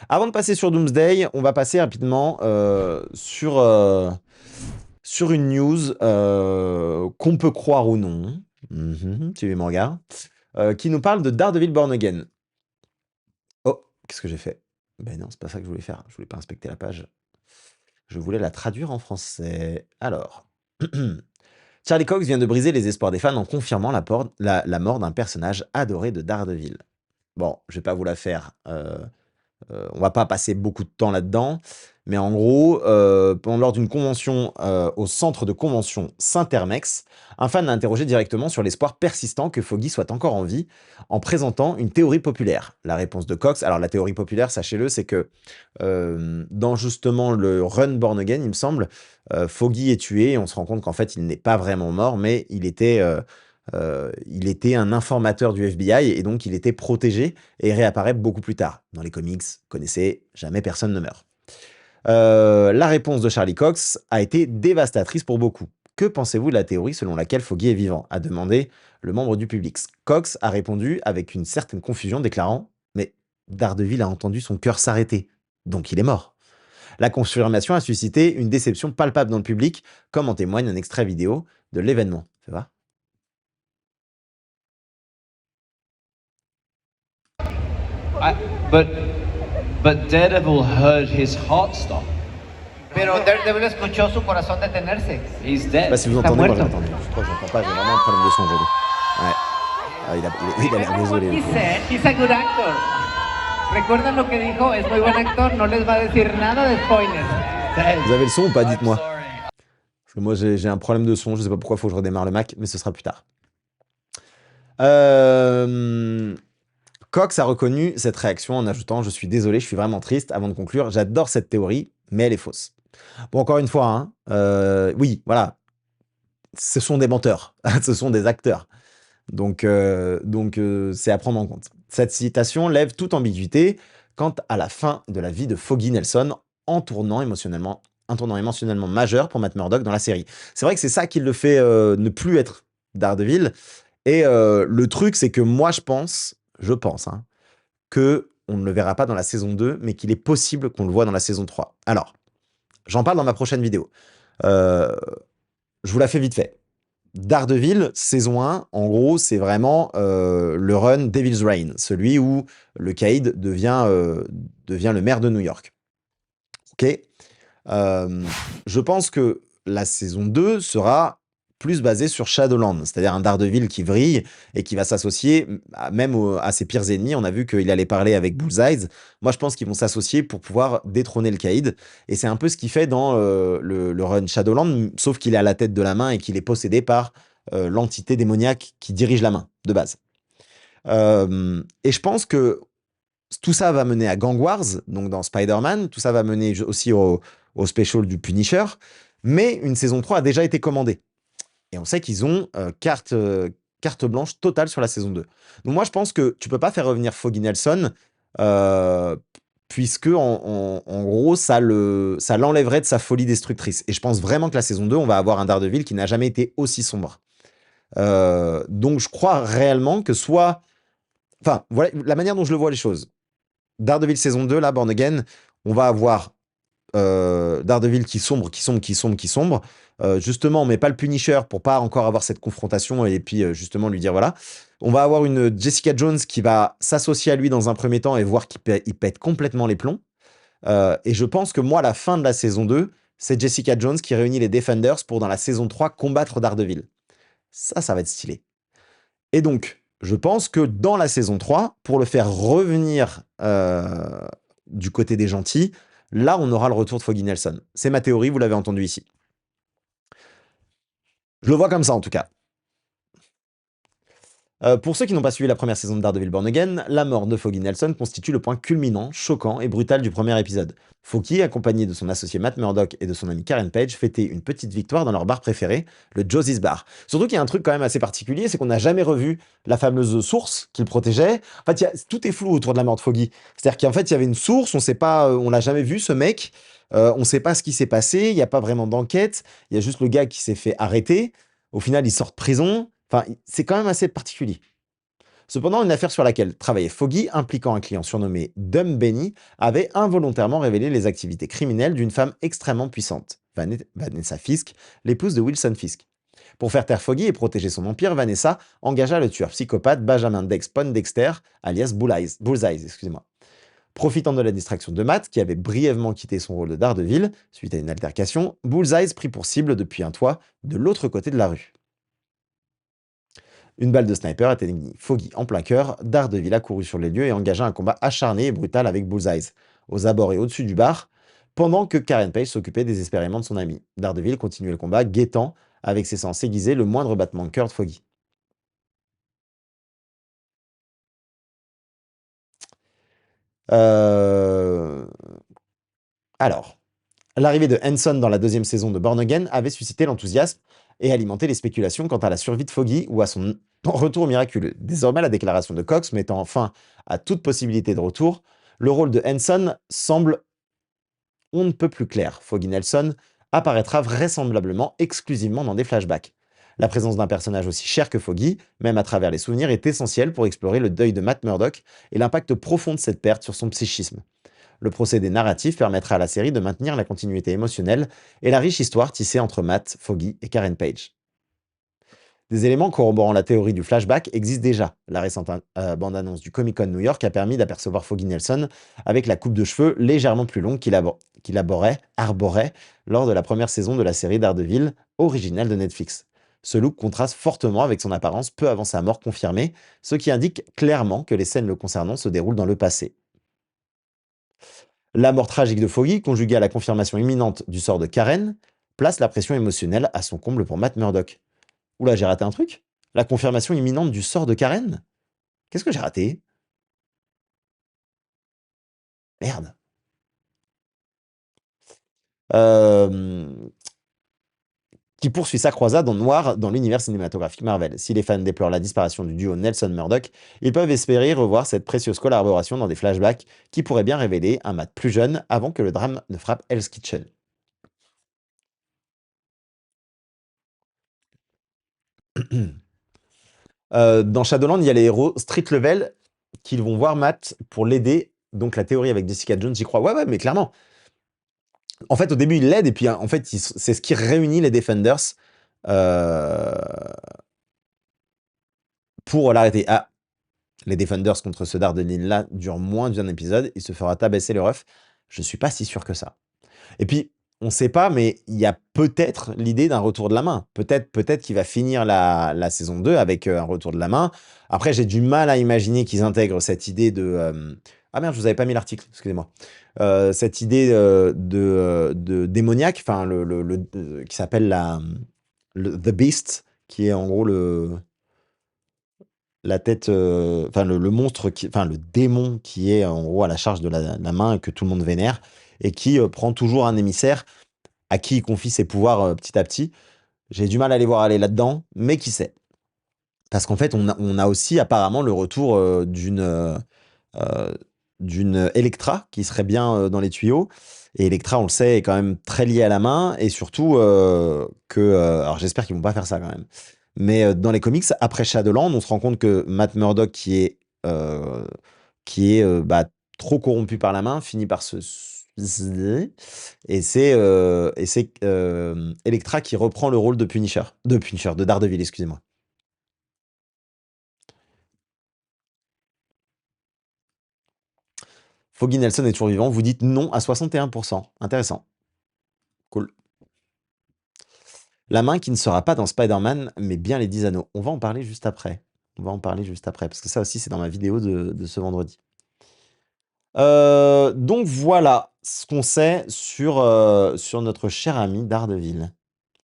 Avant de passer sur Doomsday, on va passer rapidement sur une news qu'on peut croire ou non, suivez mon regard, qui nous parle de Daredevil Born Again. Oh, qu'est-ce que j'ai fait? Ben non, c'est pas ça que je voulais faire. Je voulais pas inspecter la page. Je voulais la traduire en français. Alors. Charlie Cox vient de briser les espoirs des fans en confirmant la mort d'un personnage adoré de Daredevil. Bon, je vais pas vous la faire. On va pas passer beaucoup de temps là-dedans. Mais en gros, lors d'une convention au centre de convention Saint-Hermex, un fan l'a interrogé directement sur l'espoir persistant que Foggy soit encore en vie en présentant une théorie populaire. La réponse de Cox, alors la théorie populaire, sachez-le, c'est que dans justement le Run Born Again, il me semble, Foggy est tué et on se rend compte qu'en fait, il n'est pas vraiment mort, mais il était un informateur du FBI et donc il était protégé et réapparaît beaucoup plus tard. Dans les comics, vous connaissez, jamais personne ne meurt. La réponse de Charlie Cox a été dévastatrice pour beaucoup. Que pensez-vous de la théorie selon laquelle Foggy est vivant a demandé le membre du public. Cox a répondu avec une certaine confusion, déclarant « Mais Daredevil a entendu son cœur s'arrêter, donc il est mort ». La confirmation a suscité une déception palpable dans le public, comme en témoigne un extrait vidéo de l'événement. Ça va ? But Daredevil heard his heart stop. Pero Daredevil escuchó su corazón detenerse. He's dead. Bah, si vous Está entendez, moi muerto. j'entends. Je crois que j'entends pas, j'ai vraiment un problème de son aujourd'hui. Ouais. Ah, il a l'air désolé. He le pauvre. said he's a good actor. ¿Recuerdan lo que dijo? Es muy buen actor, no les va a decir nada de spoilers. Vous avez le son ou pas? Dites-moi. Sorry. Parce que moi j'ai un problème de son, je sais pas pourquoi, il faut que je redémarre le Mac, mais ce sera plus tard. Cox a reconnu cette réaction en ajoutant « Je suis désolé, je suis vraiment triste ». Avant de conclure, j'adore cette théorie, mais elle est fausse. Bon, encore une fois, oui, voilà, ce sont des menteurs, ce sont des acteurs. Donc, c'est à prendre en compte. Cette citation lève toute ambiguïté quant à la fin de la vie de Foggy Nelson, un tournant émotionnellement majeur pour Matt Murdock dans la série. C'est vrai que c'est ça qui le fait ne plus être Daredevil. Et le truc, c'est que moi, je pense, que on ne le verra pas dans la saison 2, mais qu'il est possible qu'on le voit dans la saison 3. Alors, j'en parle dans ma prochaine vidéo. Je vous la fais vite fait. Daredevil, saison 1, en gros, c'est vraiment le run Devil's Reign, celui où le Caïd devient le maire de New York. Ok. Je pense que la saison 2 sera plus basée sur Shadowland, c'est-à-dire un Daredevil qui vrille et qui va s'associer même à ses pires ennemis. On a vu qu'il allait parler avec Bullseye. Moi, je pense qu'ils vont s'associer pour pouvoir détrôner le Caïd. Et c'est un peu ce qu'il fait dans le run Shadowland, sauf qu'il est à la tête de la main et qu'il est possédé par l'entité démoniaque qui dirige la main, de base. Et je pense que tout ça va mener à Gang Wars, donc dans Spider-Man. Tout ça va mener aussi au special du Punisher. Mais une saison 3 a déjà été commandée. Et on sait qu'ils ont carte blanche totale sur la saison 2. Donc moi, je pense que tu peux pas faire revenir Foggy Nelson, puisque en gros, ça l'enlèverait de sa folie destructrice. Et je pense vraiment que la saison 2, on va avoir un Daredevil qui n'a jamais été aussi sombre. Donc je crois réellement que soit... Enfin, voilà la manière dont je le vois les choses. Daredevil saison 2, là, Born Again, on va avoir Daredevil qui sombre. Justement, on met pas le Punisher pour pas encore avoir cette confrontation et puis justement lui dire voilà. On va avoir une Jessica Jones qui va s'associer à lui dans un premier temps et voir qu'il pète complètement les plombs. Et je pense que moi, la fin de la saison 2, c'est Jessica Jones qui réunit les Defenders pour, dans la saison 3, combattre Daredevil. Ça va être stylé. Et donc, je pense que dans la saison 3, pour le faire revenir du côté des gentils, là, on aura le retour de Foggy Nelson. C'est ma théorie, vous l'avez entendu ici. Je le vois comme ça, en tout cas. Pour ceux qui n'ont pas suivi la première saison de Daredevil Born Again, la mort de Foggy Nelson constitue le point culminant, choquant et brutal du premier épisode. Foggy, accompagné de son associé Matt Murdock et de son ami Karen Page, fêtait une petite victoire dans leur bar préféré, le Josie's Bar. Surtout qu'il y a un truc quand même assez particulier, c'est qu'on n'a jamais revu la fameuse source qu'il protégeait. En fait, tout est flou autour de la mort de Foggy. C'est-à-dire qu'en fait, il y avait une source, on sait pas, on l'a jamais vu, ce mec, on sait pas ce qui s'est passé, il n'y a pas vraiment d'enquête, il y a juste le gars qui s'est fait arrêter. Au final, il sort de prison. Enfin, c'est quand même assez particulier. Cependant, une affaire sur laquelle travaillait Foggy, impliquant un client surnommé Dumb Benny, avait involontairement révélé les activités criminelles d'une femme extrêmement puissante, Vanessa Fisk, l'épouse de Wilson Fisk. Pour faire taire Foggy et protéger son empire, Vanessa engagea le tueur psychopathe Benjamin Dex Poindexter, alias Bullseye, excusez-moi. Profitant de la distraction de Matt, qui avait brièvement quitté son rôle de Daredevil suite à une altercation, Bullseye prit pour cible depuis un toit de l'autre côté de la rue. Une balle de sniper atteignit Foggy en plein cœur, Daredevil accourut sur les lieux et engagea un combat acharné et brutal avec Bullseye, aux abords et au-dessus du bar, pendant que Karen Page s'occupait désespérément de son ami. Daredevil continuait le combat, guettant, avec ses sens aiguisés, le moindre battement de cœur de Foggy. Alors, l'arrivée de Henson dans la deuxième saison de Born Again avait suscité l'enthousiasme et alimenté les spéculations quant à la survie de Foggy ou à son retour miraculeux. Désormais, la déclaration de Cox mettant fin à toute possibilité de retour, le rôle de Henson semble on ne peut plus clair. Foggy Nelson apparaîtra vraisemblablement exclusivement dans des flashbacks. La présence d'un personnage aussi cher que Foggy, même à travers les souvenirs, est essentielle pour explorer le deuil de Matt Murdock et l'impact profond de cette perte sur son psychisme. Le procédé narratif permettra à la série de maintenir la continuité émotionnelle et la riche histoire tissée entre Matt, Foggy et Karen Page. Des éléments corroborant la théorie du flashback existent déjà. La récente bande-annonce du Comic-Con New York a permis d'apercevoir Foggy Nelson avec la coupe de cheveux légèrement plus longue qu'il arborait lors de la première saison de la série Daredevil, originale de Netflix. Ce look contraste fortement avec son apparence peu avant sa mort confirmée, ce qui indique clairement que les scènes le concernant se déroulent dans le passé. La mort tragique de Foggy, conjuguée à la confirmation imminente du sort de Karen, place la pression émotionnelle à son comble pour Matt Murdock. Oula, j'ai raté un truc? La confirmation imminente du sort de Karen? Qu'est-ce que j'ai raté? Merde. Qui poursuit sa croisade en noir dans l'univers cinématographique Marvel. Si les fans déplorent la disparition du duo Nelson-Murdock, ils peuvent espérer revoir cette précieuse collaboration dans des flashbacks qui pourraient bien révéler un Matt plus jeune avant que le drame ne frappe Hell's Kitchen. Dans Shadowland, il y a les héros street level qui vont voir Matt pour l'aider. Donc la théorie avec Jessica Jones, j'y crois. Ouais, mais clairement. En fait, au début, il l'aide et puis en fait, c'est ce qui réunit les Defenders pour l'arrêter. Ah, les Defenders contre ce Daredevil-là durent moins d'un épisode. Il se fera tabasser le ref. Je suis pas si sûr que ça. Et puis, on sait pas, mais il y a peut-être l'idée d'un retour de la main. Peut-être qu'il va finir la saison 2 avec un retour de la main. Après, j'ai du mal à imaginer qu'ils intègrent cette idée de... Ah merde, je vous avais pas mis l'article, excusez-moi. Cette idée de démoniaque, enfin, qui s'appelle The Beast, qui est en gros la tête, enfin le monstre, enfin le démon qui est en gros à la charge de la main et que tout le monde vénère, et qui prend toujours un émissaire à qui il confie ses pouvoirs petit à petit. J'ai du mal à les voir aller là-dedans, mais qui sait? Parce qu'en fait, on a aussi apparemment le retour d'une Electra qui serait bien dans les tuyaux. Et Electra, on le sait, est quand même très liée à la main. Et surtout alors j'espère qu'ils vont pas faire ça quand même. Mais dans les comics, après Shadowland, on se rend compte que Matt Murdock, qui est trop corrompu par la main, finit par se... Et c'est Electra qui reprend le rôle de de Daredevil, excusez-moi. Foggy Nelson est toujours vivant. Vous dites non à 61%. Intéressant. Cool. La main qui ne sera pas dans Spider-Man, mais bien les 10 anneaux. On va en parler juste après. Parce que ça aussi, c'est dans ma vidéo de ce vendredi. Donc voilà ce qu'on sait sur notre cher ami Daredevil.